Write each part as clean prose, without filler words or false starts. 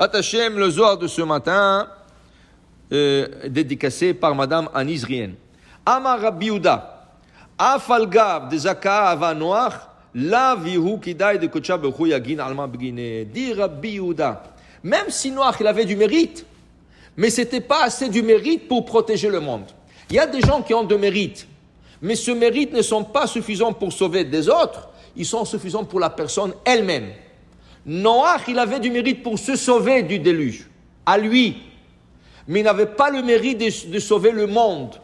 Hashem, le Zohar de ce matin, dédicacé par Madame Anis Rien. Amar Rabbi Yehuda, Afalgav de Zaka Avanoach, la vihu kidai de Kocha Bechu Yagin Alma Begine. Dit Rabbi Yehuda, même si Noach il avait du mérite, mais c'était pas assez du mérite pour protéger le monde. Il y a des gens qui ont de mérite, mais ce mérite ne sont pas suffisants pour sauver des autres, ils sont suffisants pour la personne elle-même. Noach, il avait du mérite pour se sauver du déluge, à lui, mais il n'avait pas le mérite de sauver le monde.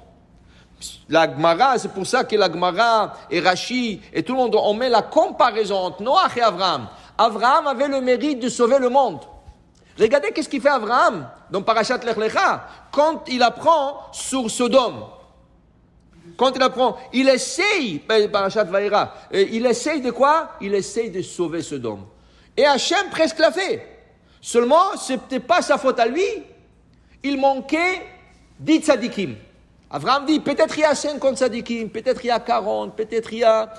La Gemara, c'est pour ça que la Gemara et Rashi et tout le monde, on met la comparaison entre Noach et Abraham. Abraham avait le mérite de sauver le monde. Regardez qu'est-ce qu'il fait Abraham dans Parashat Lech Lecha, quand il apprend sur Sodome. Quand il apprend, il essaye, Parashat Vaïra, il essaye de quoi? Il essaye de sauver Sodome. Et Hachem presque l'a fait. Seulement, ce n'était pas sa faute à lui. Il manquait 10 tzadikim. Abraham dit, peut-être il y a 50 tzadikim, peut-être il y a 40, peut-être il y a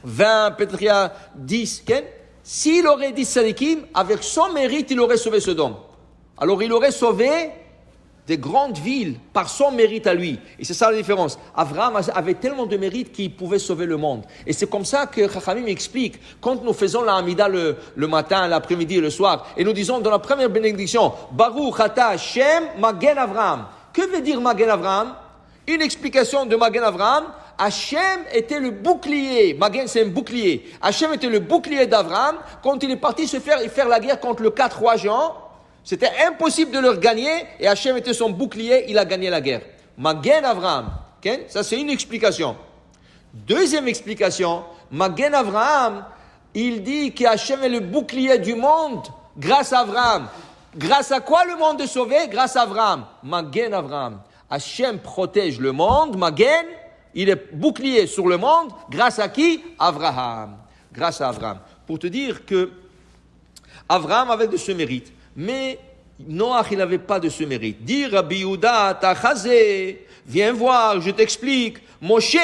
20, peut-être il y a 10. S'il aurait 10 tzadikim, avec son mérite, il aurait sauvé Sodome. Alors il aurait sauvé des grandes villes par son mérite à lui. Et c'est ça la différence. Abraham avait tellement de mérite qu'il pouvait sauver le monde. Et c'est comme ça que Chachamim explique, quand nous faisons la Hamida le matin, l'après-midi et le soir, et nous disons dans la première bénédiction, Baruch Ata Hashem Magen Avraham. Que veut dire Magen Avraham? Une explication de Magen Avraham, Hachem était le bouclier. Magen, c'est un bouclier. Hachem était le bouclier d'Avraham quand il est parti faire la guerre contre le 4 rois géants. C'était impossible de leur gagner et Hachem était son bouclier, il a gagné la guerre. Magen Avraham. Okay? Ça, c'est une explication. Deuxième explication, Magen Avraham, il dit que Hachem est le bouclier du monde grâce à Avraham. Grâce à quoi le monde est sauvé? Grâce à Avraham. Magen Avraham. Hachem protège le monde. Magen, il est bouclier sur le monde. Grâce à qui? Avraham. Grâce à Avraham. Pour te dire que Avraham avait de ce mérite. Mais Noach, il n'avait pas de ce mérite. Dis Rabbi Yehuda, Tachazé, viens voir, je t'explique. Moshe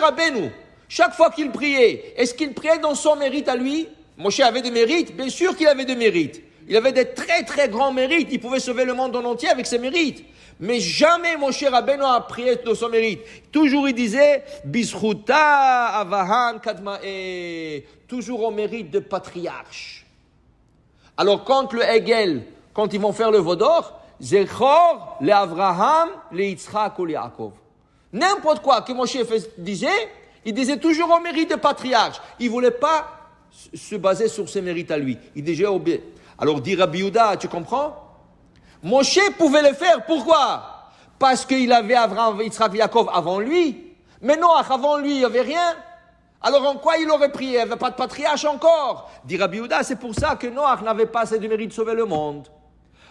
Rabbeinu, chaque fois qu'il priait, est-ce qu'il priait dans son mérite à lui? Moshe avait des mérites? Bien sûr qu'il avait des mérites. Il avait des très très grands mérites. Il pouvait sauver le monde en entier avec ses mérites. Mais jamais Moshe Rabbeinu a prié dans son mérite. Toujours il disait, Bizchuta avahan kadmae. Toujours au mérite de patriarche. Alors quand le Hegel, quand ils vont faire le Vaudor, Zechor, le Avraham, le Yitzhak ou le Yaakov. N'importe quoi que Moshe disait, il disait toujours au mérite de patriarche. Il ne voulait pas se baser sur ses mérites à lui. Il disait, alors dit Rabbi Yehuda, tu comprends? Moshe pouvait le faire, pourquoi? Parce qu'il avait Avraham, Yitzhak, Yaakov avant lui. Mais Noach, avant lui, il n'y avait rien. Alors en quoi il aurait prié? Il n'y avait pas de patriarche encore. Dit Rabbi Yehuda, c'est pour ça que Noach n'avait pas assez de mérite de sauver le monde.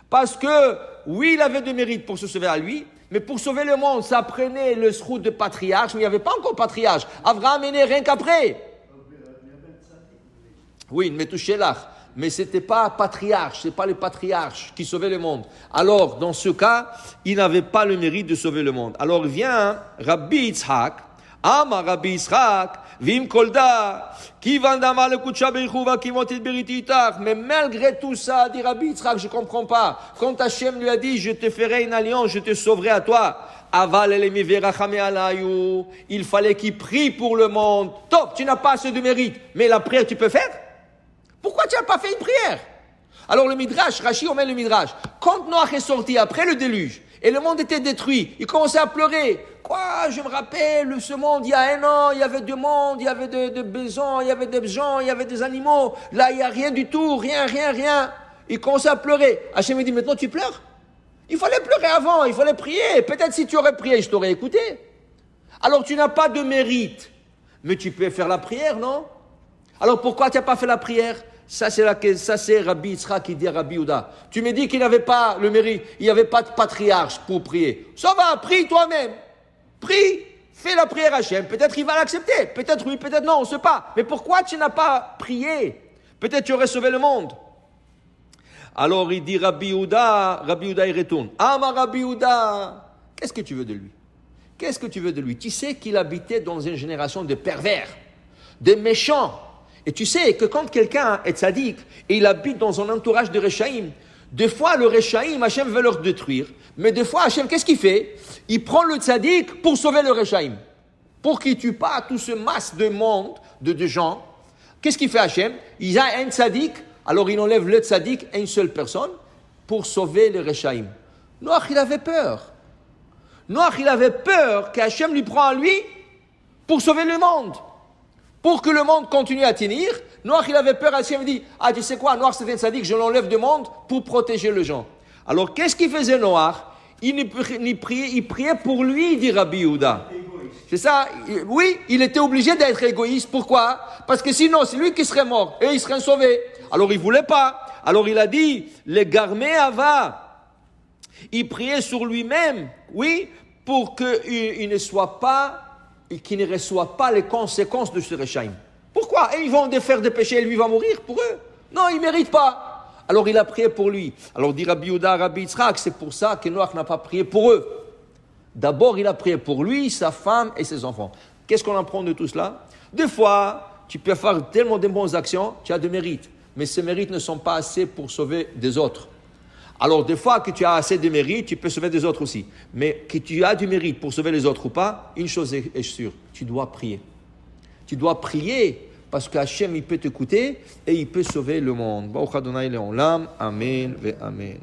Parce que, oui, il avait de mérite pour se sauver à lui, mais pour sauver le monde, ça prenait le srout de patriarche, mais il n'y avait pas encore de patriarche. Avraham est né rien qu'après. Oui, mais touché là. Mais ce n'était pas patriarche, ce n'est pas les patriarches qui sauvaient le monde. Alors, dans ce cas, il n'avait pas le mérite de sauver le monde. Alors vient Rabbi Yitzhak, Amar Rabbi Yitzhak, Vim Kolda, qui vendama le Kutsha Beichouva, qui monte Berititach. Mais malgré tout ça, dit Rabbi Yitzhak, je ne comprends pas. Quand Hachem lui a dit, je te ferai une alliance, je te sauverai à toi. Aval elemi verachame alayou. Il fallait qu'il prie pour le monde. Top, tu n'as pas assez de mérite. Mais la prière, tu peux faire? Pourquoi tu n'as pas fait une prière? Alors le Midrash, Rashi, on met le Midrash. Quand Noach est sorti après le déluge, et le monde était détruit, il commençait à pleurer. Quoi? Je me rappelle, ce monde, il y a 1 an, il y avait 2 mondes, il y avait de maisons, il y avait des gens, il y avait des animaux. Là, il n'y a rien du tout, rien. Il commençait à pleurer. Hachem me dit, maintenant tu pleures? Il fallait pleurer avant, il fallait prier. Peut-être si tu aurais prié, je t'aurais écouté. Alors tu n'as pas de mérite. Mais tu peux faire la prière, non? Alors pourquoi tu n'as pas fait la prière? Ça c'est Rabbi Yitzhak qui dit à Rabbi Yehuda. Tu me dis qu'il n'avait pas le mérite, il n'y avait pas de patriarche pour prier. Ça va, prie toi-même. Prie, fais la prière à Hachem. Peut-être il va l'accepter. Peut-être oui, peut-être non, on ne sait pas. Mais pourquoi tu n'as pas prié? Peut-être tu aurais sauvé le monde. Alors il dit Rabbi Yehuda il retourne. Ama Rabbi Yehuda, qu'est-ce que tu veux de lui? Tu sais qu'il habitait dans une génération de pervers, de méchants. Et tu sais que quand quelqu'un est tzaddik et il habite dans un entourage de Rechaïm, des fois le Rechaïm, Hachem veut leur détruire. Mais des fois, Hachem, qu'est-ce qu'il fait? Il prend le tzaddik pour sauver le Rechaïm. Pour qu'il ne tue pas tout ce masse de monde, de gens. Qu'est-ce qu'il fait Hachem? Il a un tzaddik, alors il enlève le tzaddik à une seule personne pour sauver le Rechaïm. Noach, il avait peur. Noach, il avait peur qu'Hachem lui prend à lui pour sauver le monde. Pour que le monde continue à tenir. Noach, il avait peur. Hachem dit, tu sais quoi, Noach c'était un tzaddik, je l'enlève du monde pour protéger les gens. Alors, qu'est-ce qu'il faisait Noach? Il priait pour lui, dit Rabbi Yehuda. C'est ça, oui, il était obligé d'être égoïste. Pourquoi? Parce que sinon, c'est lui qui serait mort et il serait sauvé. Alors, il ne voulait pas. Alors, il a dit, le Garmé Ava, il priait sur lui-même, oui, pour qu'il ne soit pas, qu'il ne reçoive pas les conséquences de ce Rechaïm. Pourquoi? Et ils vont faire des péchés et lui va mourir pour eux. Non, il ne mérite pas. Alors, il a prié pour lui. Alors, dit Rabbi Yehuda, Rabbi Yitzhak, c'est pour ça que Noach n'a pas prié pour eux. D'abord, il a prié pour lui, sa femme et ses enfants. Qu'est-ce qu'on apprend de tout cela? Des fois, tu peux faire tellement de bonnes actions, tu as des mérites. Mais ces mérites ne sont pas assez pour sauver des autres. Alors, des fois que tu as assez de mérites, tu peux sauver des autres aussi. Mais que tu as du mérite pour sauver les autres ou pas, une chose est sûre, tu dois prier. Tu dois prier parce qu'Hachem, il peut t'écouter et il peut sauver le monde. Baruch Adonai Le'olam. Amen ve Amen.